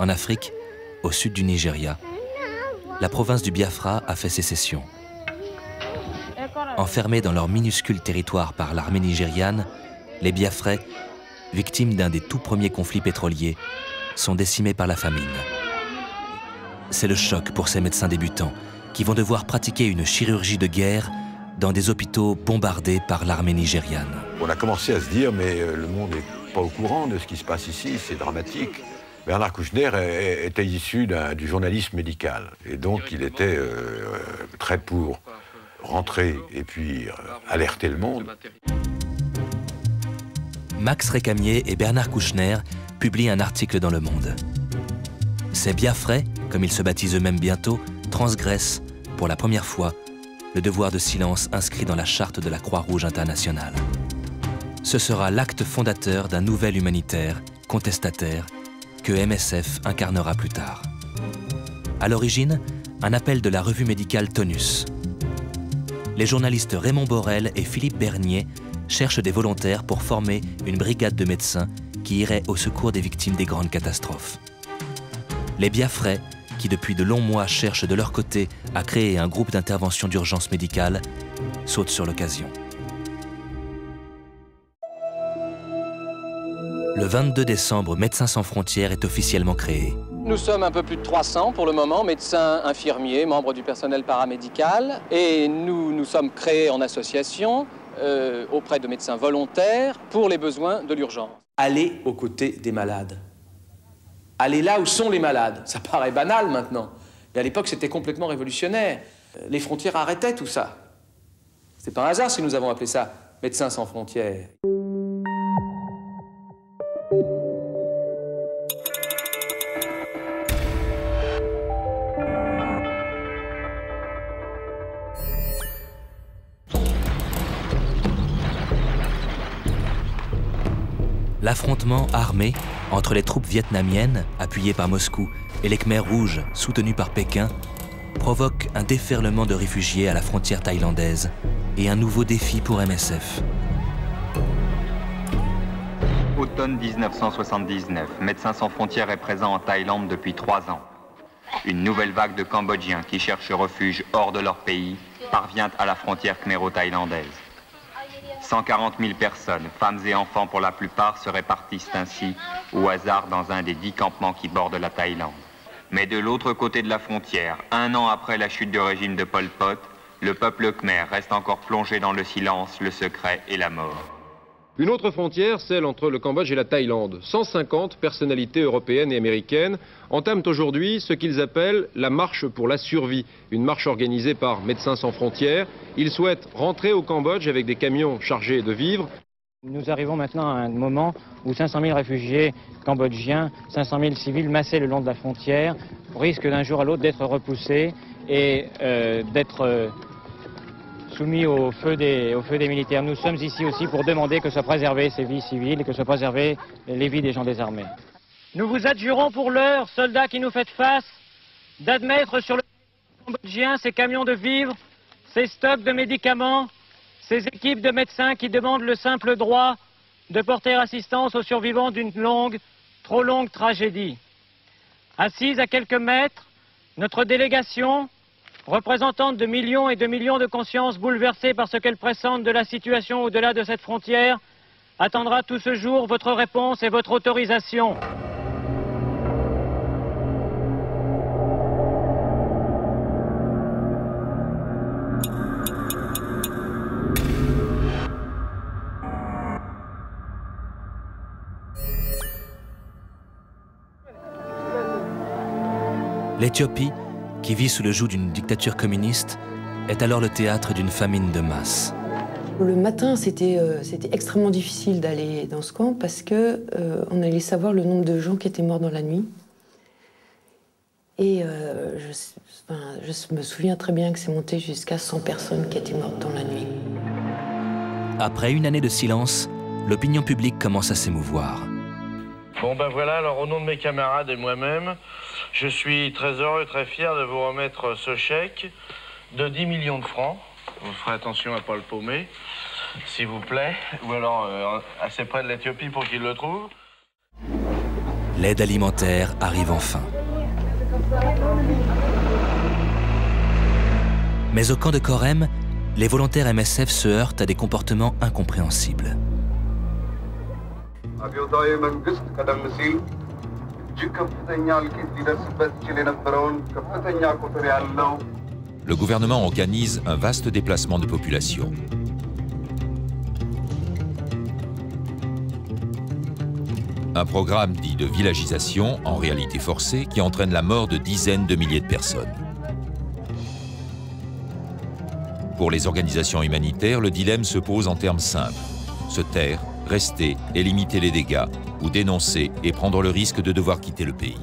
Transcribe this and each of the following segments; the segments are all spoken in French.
en Afrique, au sud du Nigeria, la province du Biafra a fait sécession. Enfermés dans leur minuscule territoire par l'armée nigériane, les Biafrais, victimes d'un des tout premiers conflits pétroliers, sont décimés par la famine. C'est le choc pour ces médecins débutants qui vont devoir pratiquer une chirurgie de guerre dans des hôpitaux bombardés par l'armée nigériane. On a commencé à se dire, mais le monde n'est pas au courant de ce qui se passe ici, c'est dramatique. Bernard Kouchner était issu du journalisme médical. Et donc, il était très pour rentrer et puis alerter le monde. Max Récamier et Bernard Kouchner publient un article dans Le Monde. Ces Biafrais, comme ils se baptisent eux-mêmes bientôt, transgressent, pour la première fois, le devoir de silence inscrit dans la charte de la Croix-Rouge internationale. Ce sera l'acte fondateur d'un nouvel humanitaire, contestataire, que MSF incarnera plus tard. À l'origine, un appel de la revue médicale Tonus. Les journalistes Raymond Borel et Philippe Bernier cherchent des volontaires pour former une brigade de médecins qui irait au secours des victimes des grandes catastrophes. Les Biafrais, qui depuis de longs mois cherchent de leur côté à créer un groupe d'intervention d'urgence médicale, sautent sur l'occasion. Le 22 décembre, Médecins sans frontières est officiellement créé. Nous sommes un peu plus de 300 pour le moment, médecins, infirmiers, membres du personnel paramédical. Et nous sommes créés en association auprès de médecins volontaires pour les besoins de l'urgence. Allez aux côtés des malades. Allez là où sont les malades. Ça paraît banal maintenant. Mais à l'époque, c'était complètement révolutionnaire. Les frontières arrêtaient tout ça. C'est pas un hasard si nous avons appelé ça Médecins sans frontières. L'affrontement armé entre les troupes vietnamiennes, appuyées par Moscou, et les Khmers rouges, soutenus par Pékin, provoque un déferlement de réfugiés à la frontière thaïlandaise et un nouveau défi pour MSF. Automne 1979, Médecins sans frontières est présent en Thaïlande depuis 3 ans. Une nouvelle vague de Cambodgiens qui cherchent refuge hors de leur pays parvient à la frontière khméro-thaïlandaise. 140 000 personnes, femmes et enfants pour la plupart, se répartissent ainsi au hasard dans un des 10 campements qui bordent la Thaïlande. Mais de l'autre côté de la frontière, 1 an après la chute du régime de Pol Pot, le peuple khmer reste encore plongé dans le silence, le secret et la mort. Une autre frontière, celle entre le Cambodge et la Thaïlande. 150 personnalités européennes et américaines entament aujourd'hui ce qu'ils appellent la marche pour la survie, une marche organisée par Médecins sans frontières. Ils souhaitent rentrer au Cambodge avec des camions chargés de vivres. Nous arrivons maintenant à un moment où 500 000 réfugiés cambodgiens, 500 000 civils massés le long de la frontière risquent d'un jour à l'autre d'être repoussés et d'être soumis au feu des militaires. Nous sommes ici aussi pour demander que soient préservées ces vies civiles et que soient préservées les vies des gens désarmés. Nous vous adjurons pour l'heure, soldats qui nous faites face, d'admettre sur le cambodgien ces camions de vivres, ces stocks de médicaments, ces équipes de médecins qui demandent le simple droit de porter assistance aux survivants d'une longue, trop longue tragédie. Assise à quelques mètres, notre délégation, représentante de millions et de millions de consciences bouleversées par ce qu'elle pressente de la situation au-delà de cette frontière, attendra tout ce jour votre réponse et votre autorisation. L'Éthiopie, qui vit sous le joug d'une dictature communiste, est alors le théâtre d'une famine de masse. Le matin, c'était extrêmement difficile d'aller dans ce camp parce que on allait savoir le nombre de gens qui étaient morts dans la nuit. Et je me souviens très bien que c'est monté jusqu'à 100 personnes qui étaient mortes dans la nuit. Après une année de silence, l'opinion publique commence à s'émouvoir. Bon ben voilà, alors au nom de mes camarades et moi-même, je suis très heureux et très fier de vous remettre ce chèque de 10 millions de francs. Vous ferez attention à ne pas le paumer, s'il vous plaît, ou alors assez près de l'Éthiopie pour qu'il le trouve. L'aide alimentaire arrive enfin. Mais au camp de Korem, les volontaires MSF se heurtent à des comportements incompréhensibles. Le gouvernement organise un vaste déplacement de population. Un programme dit de villagisation, en réalité forcée, qui entraîne la mort de dizaines de milliers de personnes. Pour les organisations humanitaires, le dilemme se pose en termes simples. Se taire, rester et limiter les dégâts, ou dénoncer et prendre le risque de devoir quitter le pays.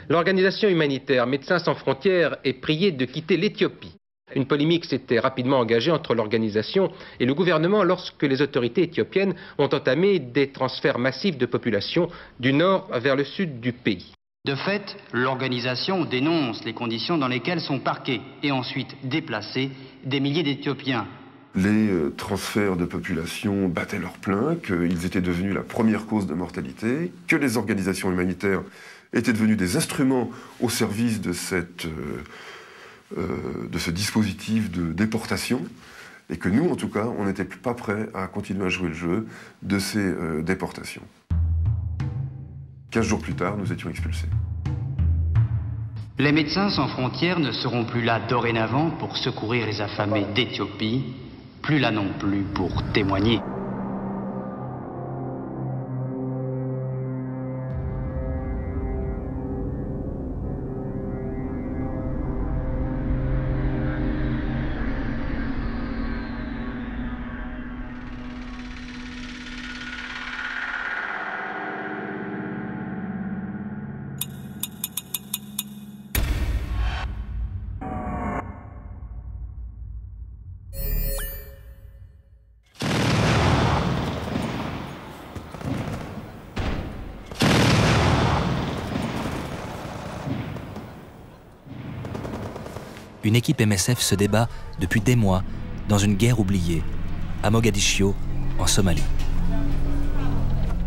L'organisation humanitaire Médecins sans frontières est priée de quitter l'Éthiopie. Une polémique s'était rapidement engagée entre l'organisation et le gouvernement lorsque les autorités éthiopiennes ont entamé des transferts massifs de population du nord vers le sud du pays. De fait, l'organisation dénonce les conditions dans lesquelles sont parqués et ensuite déplacés des milliers d'Éthiopiens. Les transferts de population battaient leur plein, qu'ils étaient devenus la première cause de mortalité, que les organisations humanitaires étaient devenus des instruments au service de ce dispositif de déportation, et que nous, en tout cas, on n'était pas prêts à continuer à jouer le jeu de ces déportations. 15 jours plus tard, nous étions expulsés. Les Médecins sans frontières ne seront plus là dorénavant pour secourir les affamés d'Éthiopie, plus là non plus pour témoigner. Une équipe MSF se débat depuis des mois dans une guerre oubliée, à Mogadiscio, en Somalie.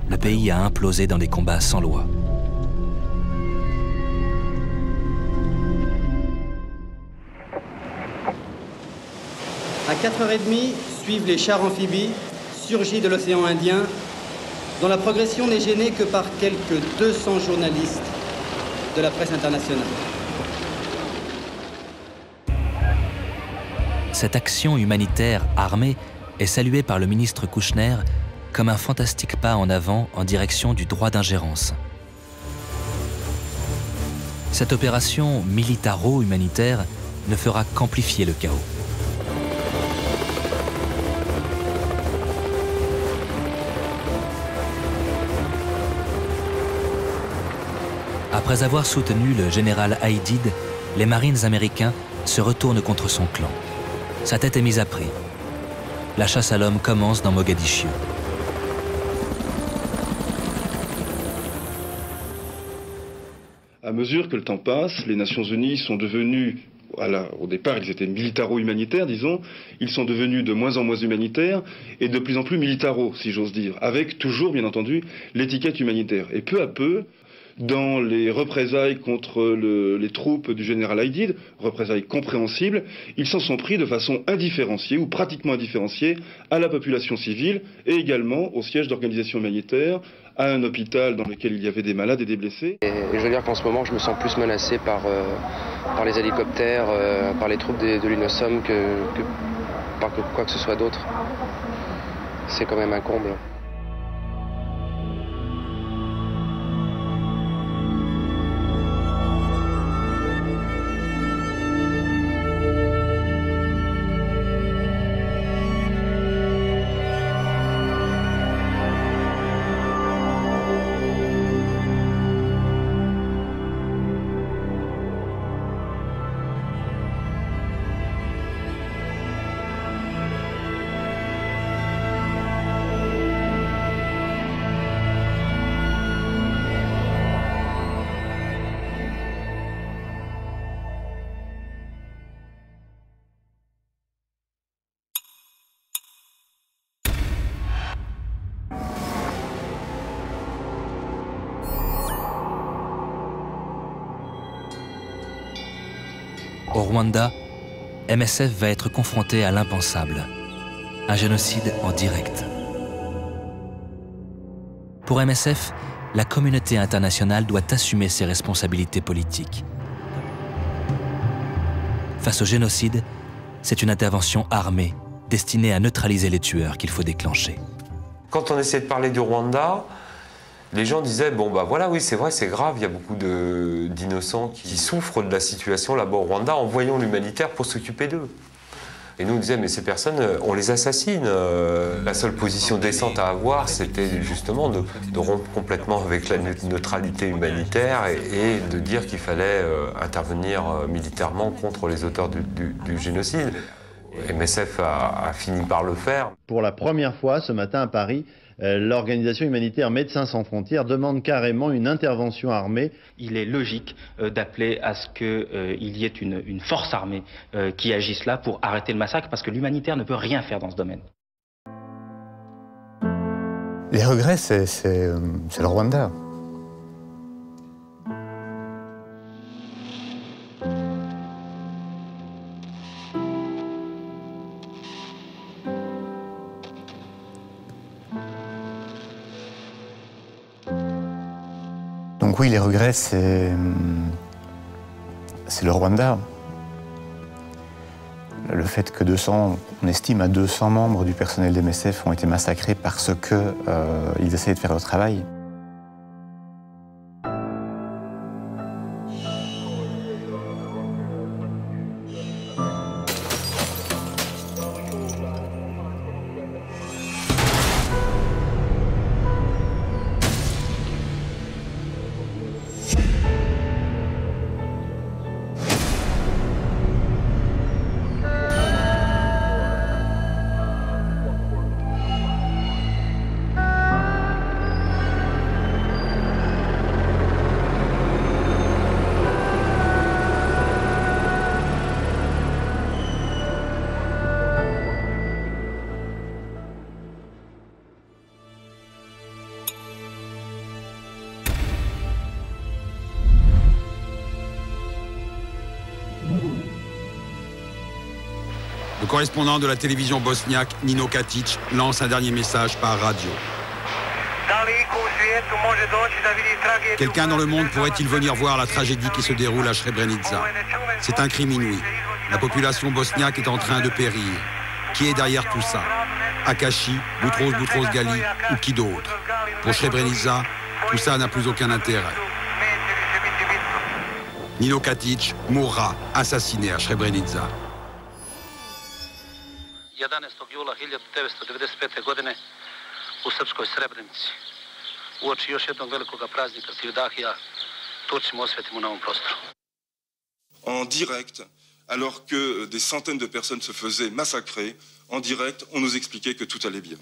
Le pays a implosé dans des combats sans loi. À 4h30, suivent les chars amphibies surgis de l'océan Indien, dont la progression n'est gênée que par quelques 200 journalistes de la presse internationale. Cette action humanitaire armée est saluée par le ministre Kouchner comme un fantastique pas en avant en direction du droit d'ingérence. Cette opération militaro-humanitaire ne fera qu'amplifier le chaos. Après avoir soutenu le général Haïdid, les marines américains se retournent contre son clan. Sa tête est mise à prix. La chasse à l'homme commence dans Mogadiscio. À mesure que le temps passe, les Nations Unies sont devenues, au départ ils étaient militaro-humanitaires, disons, ils sont devenus de moins en moins humanitaires et de plus en plus militaro, si j'ose dire, avec toujours, bien entendu, l'étiquette humanitaire. Et peu à peu, dans les représailles contre les troupes du général Haïdid, représailles compréhensibles, ils s'en sont pris de façon indifférenciée ou pratiquement indifférenciée à la population civile et également au siège d'organisations humanitaires, à un hôpital dans lequel il y avait des malades et des blessés. Et je veux dire qu'en ce moment, je me sens plus menacé par les hélicoptères, par les troupes de l'UNOSOM que par quoi que ce soit d'autre. C'est quand même un comble. Au Rwanda, MSF va être confronté à l'impensable, un génocide en direct. Pour MSF, la communauté internationale doit assumer ses responsabilités politiques. Face au génocide, c'est une intervention armée destinée à neutraliser les tueurs qu'il faut déclencher. Quand on essayait de parler du Rwanda, les gens disaient, bon bah voilà, oui c'est vrai, c'est grave, il y a beaucoup d'innocents qui souffrent de la situation là-bas au Rwanda, envoyons l'humanitaire pour s'occuper d'eux. Et nous on disait, mais ces personnes, on les assassine. La seule position décente à avoir, c'était justement de rompre complètement avec la neutralité humanitaire et de dire qu'il fallait intervenir militairement contre les auteurs du génocide. MSF a fini par le faire. Pour la première fois ce matin à Paris, l'organisation humanitaire Médecins sans frontières demande carrément une intervention armée. Il est logique d'appeler à ce qu'il y ait une force armée qui agisse là pour arrêter le massacre, parce que l'humanitaire ne peut rien faire dans ce domaine. Les regrets, c'est le Rwanda. Donc oui, les regrets, c'est le Rwanda. Le fait que on estime à 200 membres du personnel des MSF ont été massacrés parce qu'ils essayaient de faire leur travail. Le correspondant de la télévision bosniaque, Nino Katic, lance un dernier message par radio. Quelqu'un dans le monde pourrait-il venir voir la tragédie qui se déroule à Srebrenica? C'est un crime inouï. La population bosniaque est en train de périr. Qui est derrière tout ça? Akashi, Boutros Ghali ou qui d'autre? Pour Srebrenica, tout ça n'a plus aucun intérêt. Nino Katic mourra assassiné à Srebrenica. 11. jula 1995. godine u srpskoj Srebrenici. Uoči još jednog velikoga praznika Sivdahija, Turcima osvetimo na ovom prostoru. En direct, alors que des centaines de personnes se faisaient massacrer, en direct, on nous expliquait que tout allait bien.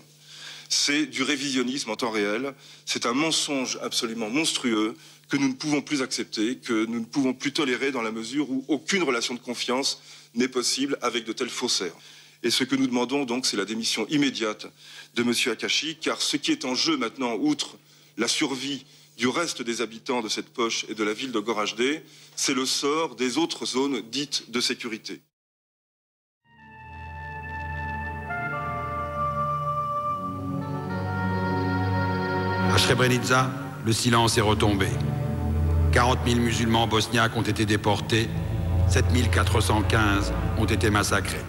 C'est du révisionnisme en temps réel, c'est un mensonge absolument monstrueux que nous ne pouvons plus accepter, que nous ne pouvons plus tolérer dans la mesure où aucune relation de confiance n'est possible avec de tels faussaires. Et ce que nous demandons donc, c'est la démission immédiate de M. Akashi, car ce qui est en jeu maintenant, outre la survie du reste des habitants de cette poche et de la ville de Goražde, c'est le sort des autres zones dites de sécurité. À Srebrenica, le silence est retombé. 40 000 musulmans bosniaques ont été déportés, 7 415 ont été massacrés.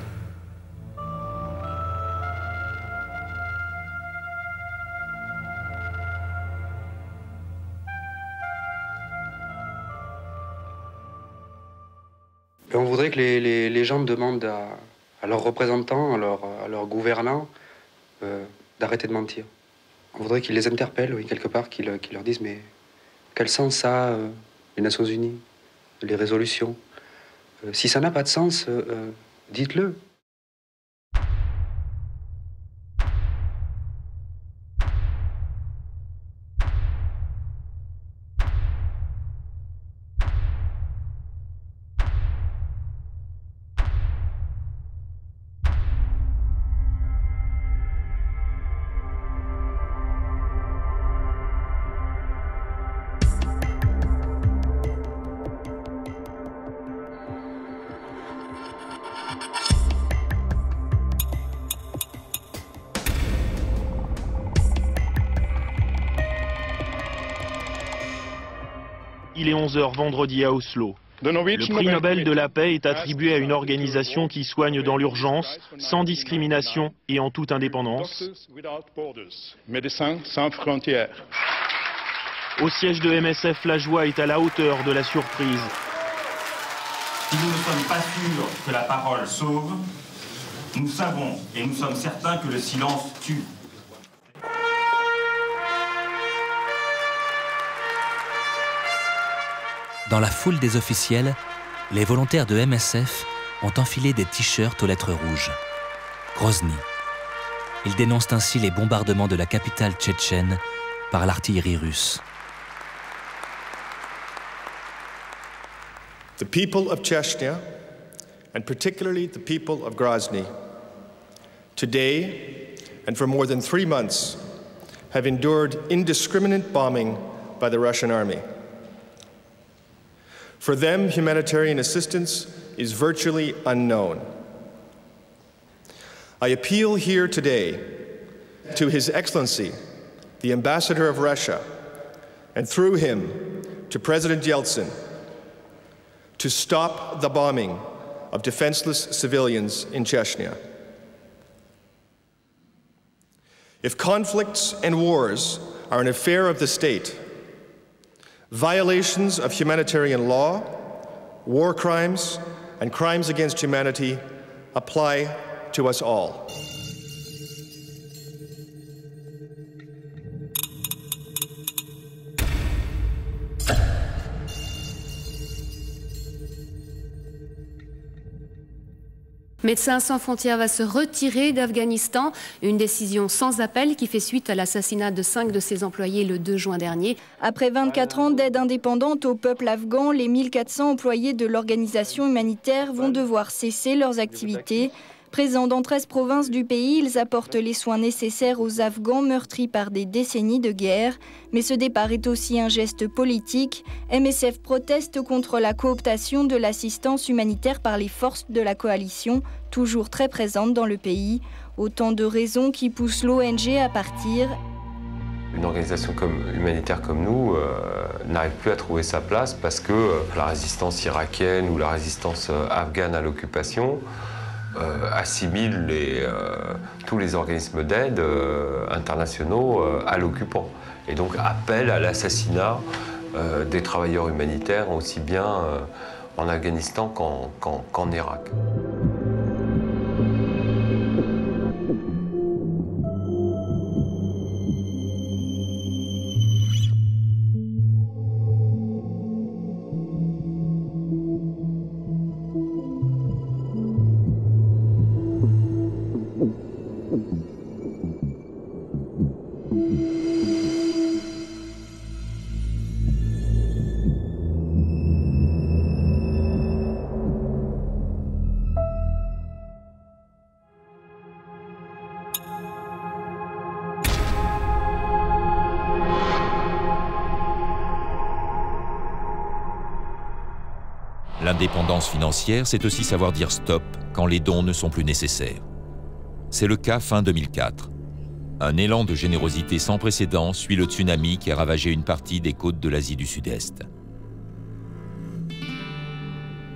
On voudrait que les gens demandent à leurs représentants, à leurs gouvernants, d'arrêter de mentir. On voudrait qu'ils les interpellent, oui, quelque part, qu'ils leur disent, mais quel sens ça a, les Nations Unies, les résolutions? Si ça n'a pas de sens, dites-le. Il est 11 h vendredi à Oslo. Le prix Nobel de la paix est attribué à une organisation qui soigne dans l'urgence, sans discrimination et en toute indépendance. Médecins sans frontières. Au siège de MSF, la joie est à la hauteur de la surprise. Si nous ne sommes pas sûrs que la parole sauve, nous savons et nous sommes certains que le silence tue. Dans la foule des officiels, les volontaires de MSF ont enfilé des t-shirts aux lettres rouges. Grozny. Ils dénoncent ainsi les bombardements de la capitale tchétchène par l'artillerie russe. The people of Chechnya, and particularly the people of Grozny, today and for more than 3 months, have endured indiscriminate bombing by the Russian army. For them, humanitarian assistance is virtually unknown. I appeal here today to His Excellency, the Ambassador of Russia, and through him to President Yeltsin, to stop the bombing of defenseless civilians in Chechnya. If conflicts and wars are an affair of the state, violations of humanitarian law, war crimes, and crimes against humanity apply to us all. Médecins sans frontières va se retirer d'Afghanistan, une décision sans appel qui fait suite à l'assassinat de 5 de ses employés le 2 juin dernier. Après 24 ans d'aide indépendante au peuple afghan, les 1400 employés de l'organisation humanitaire vont devoir cesser leurs activités. Présents dans 13 provinces du pays, ils apportent les soins nécessaires aux Afghans meurtris par des décennies de guerre. Mais ce départ est aussi un geste politique. MSF proteste contre la cooptation de l'assistance humanitaire par les forces de la coalition, toujours très présentes dans le pays. Autant de raisons qui poussent l'ONG à partir. Une organisation humanitaire comme nous n'arrive plus à trouver sa place parce que la résistance irakienne ou la résistance afghane à l'occupation assimile tous les organismes d'aide internationaux à l'occupant et donc appelle à l'assassinat des travailleurs humanitaires aussi bien en Afghanistan qu'en Irak. L'indépendance financière, c'est aussi savoir dire stop quand les dons ne sont plus nécessaires. C'est le cas fin 2004. Un élan de générosité sans précédent suit le tsunami qui a ravagé une partie des côtes de l'Asie du Sud-Est.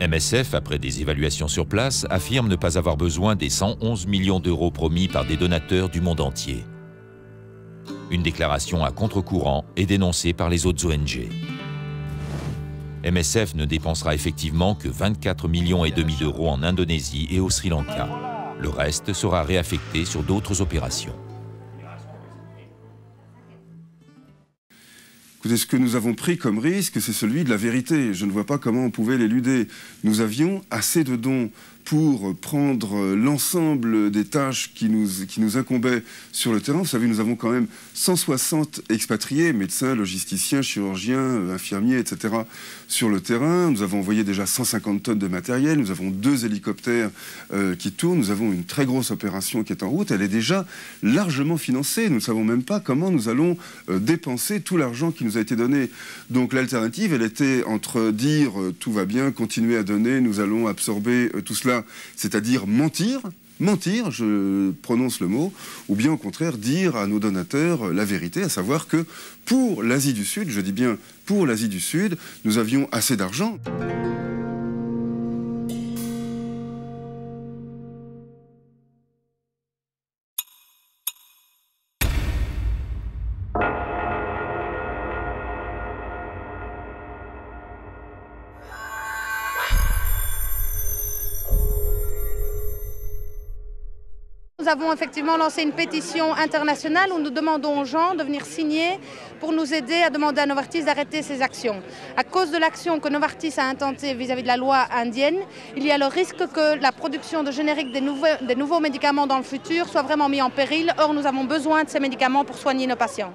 MSF, après des évaluations sur place, affirme ne pas avoir besoin des 111 millions d'euros promis par des donateurs du monde entier. Une déclaration à contre-courant est dénoncée par les autres ONG. MSF ne dépensera effectivement que 24,5 millions d'euros en Indonésie et au Sri Lanka. Le reste sera réaffecté sur d'autres opérations. Écoutez, ce que nous avons pris comme risque, c'est celui de la vérité. Je ne vois pas comment on pouvait l'éluder. Nous avions assez de dons pour prendre l'ensemble des tâches qui nous incombaient sur le terrain. Vous savez, nous avons quand même 160 expatriés, médecins, logisticiens, chirurgiens, infirmiers, etc. sur le terrain. Nous avons envoyé déjà 150 tonnes de matériel. Nous avons 2 hélicoptères qui tournent. Nous avons une très grosse opération qui est en route. Elle est déjà largement financée. Nous ne savons même pas comment nous allons dépenser tout l'argent qui nous a été donné. Donc l'alternative, elle était entre dire tout va bien, continuer à donner, nous allons absorber tout cela, c'est-à-dire mentir, mentir, je prononce le mot, ou bien au contraire dire à nos donateurs la vérité, à savoir que pour l'Asie du Sud, je dis bien pour l'Asie du Sud, nous avions assez d'argent. Nous avons effectivement lancé une pétition internationale où nous demandons aux gens de venir signer pour nous aider à demander à Novartis d'arrêter ses actions. À cause de l'action que Novartis a intentée vis-à-vis de la loi indienne, il y a le risque que la production de génériques des nouveaux médicaments dans le futur soit vraiment mise en péril. Or, nous avons besoin de ces médicaments pour soigner nos patients.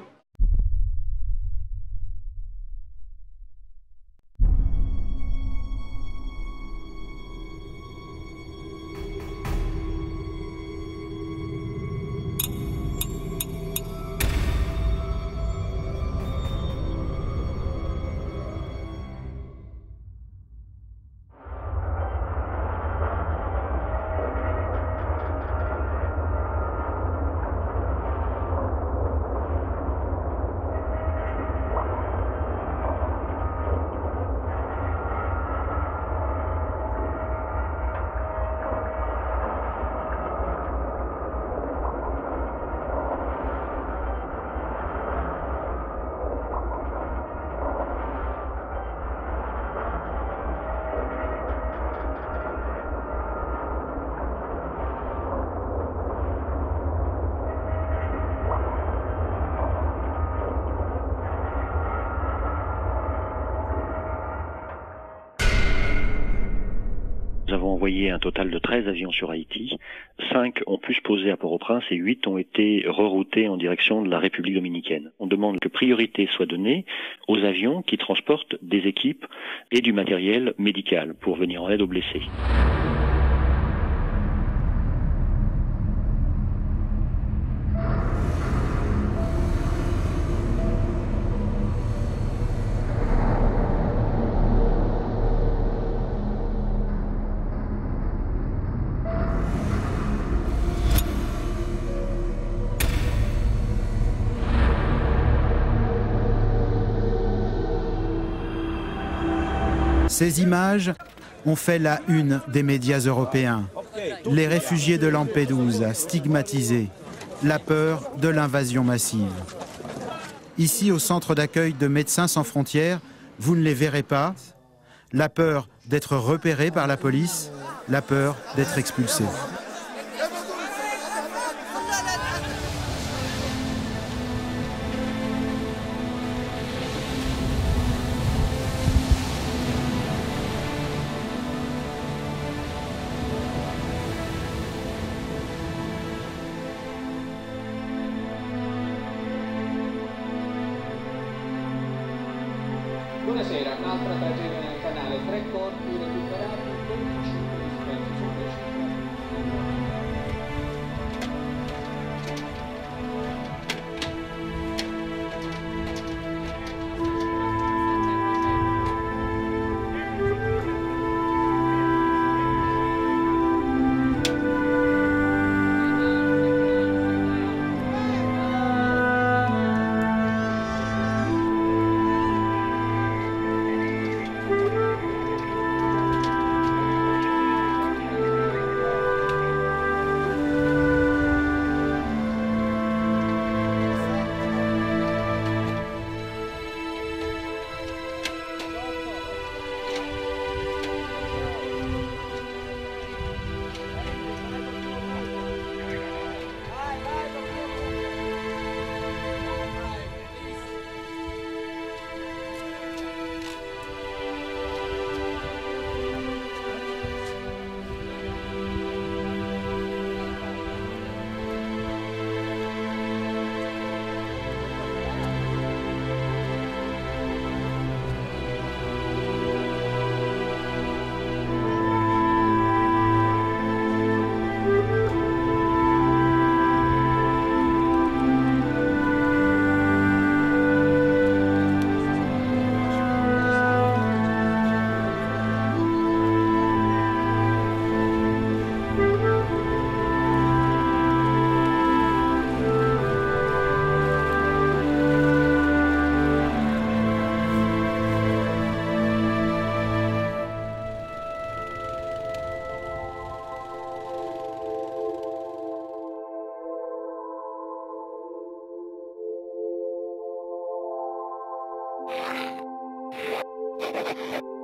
Nous avons envoyé un total de 13 avions sur Haïti. 5 ont pu se poser à Port-au-Prince et 8 ont été reroutés en direction de la République dominicaine. On demande que priorité soit donnée aux avions qui transportent des équipes et du matériel médical pour venir en aide aux blessés. Ces images ont fait la une des médias européens. Les réfugiés de Lampedusa stigmatisés, la peur de l'invasion massive. Ici, au centre d'accueil de Médecins sans frontières, vous ne les verrez pas. La peur d'être repérés par la police, la peur d'être expulsés. Buonasera, un'altra tragedia nel canale, 3 corpi recuperati, 25 dispersi sulle Russie.